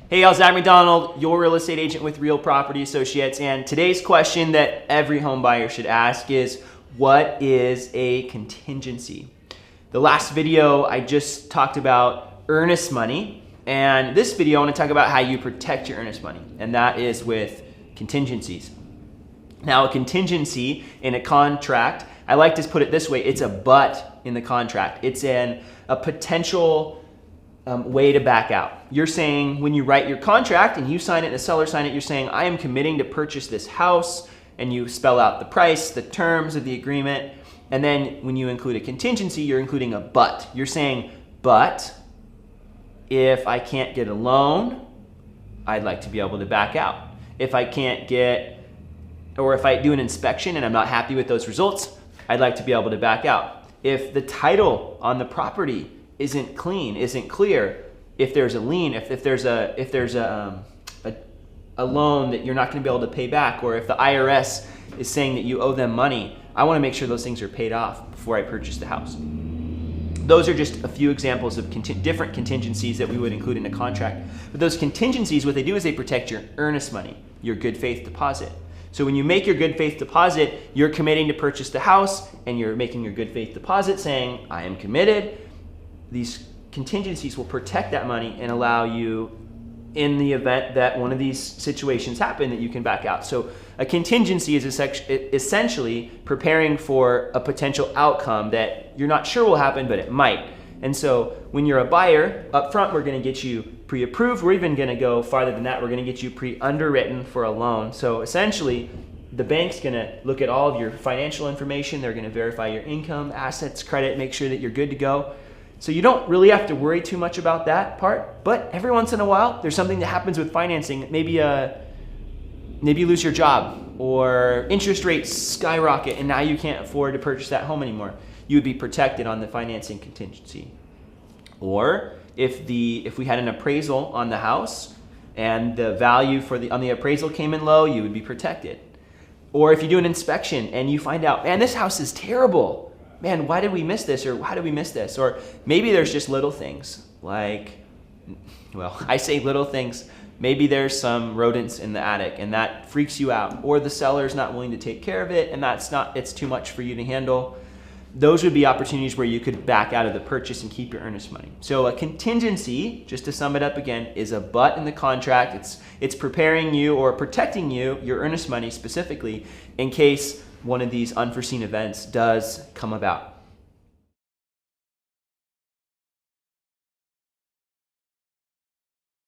Hey, y'all, Zach McDonald, your real estate agent with Real Property Associates. And today's question that every home buyer should ask is, what is a contingency? The last video, I just talked about earnest money. And this video, I want to talk about how you protect your earnest money. And that is with contingencies. Now, a contingency in a contract, I like to put it this way, it's a but in the contract. It's a potential way to back out. You're saying when you write your contract and you sign it and the seller sign it, you're saying, I am committing to purchase this house, and you spell out the price, the terms of the agreement, and then when you include a contingency, you're including a but. You're saying, but if I can't get a loan, I'd like to be able to back out. If I can't get, or if I do an inspection and I'm not happy with those results, I'd like to be able to back out. If the title on the property isn't clean, isn't clear, if there's a lien, if there's a loan that you're not going to be able to pay back, or if the IRS is saying that you owe them money, I want to make sure those things are paid off before I purchase the house. Those are just a few examples of different contingencies that we would include in a contract. But those contingencies, what they do is they protect your earnest money, your good faith deposit. So when you make your good faith deposit, you're committing to purchase the house, and you're making your good faith deposit saying, I am committed. These contingencies will protect that money and allow you, in the event that one of these situations happen, that you can back out. So a contingency is essentially preparing for a potential outcome that you're not sure will happen, but it might. And so when you're a buyer, up front, we're going to get you pre-approved. We're even going to go farther than that. We're going to get you pre-underwritten for a loan. So essentially, the bank's going to look at all of your financial information. They're going to verify your income, assets, credit, make sure that you're good to go. So you don't really have to worry too much about that part, but every once in a while, there's something that happens with financing. Maybe you lose your job, or interest rates skyrocket, and now you can't afford to purchase that home anymore. You would be protected on the financing contingency. Or if we had an appraisal on the house and the value on the appraisal came in low, you would be protected. Or if you do an inspection and you find out, man, this house is terrible. Man, why did we miss this? Or why did we miss this? Or maybe there's just little things like, well, I say little things. Maybe there's some rodents in the attic and that freaks you out. Or the seller's not willing to take care of it and it's too much for you to handle. Those would be opportunities where you could back out of the purchase and keep your earnest money. So a contingency, just to sum it up again, is a but in the contract. It's preparing you or protecting you, your earnest money specifically, in case one of these unforeseen events does come about.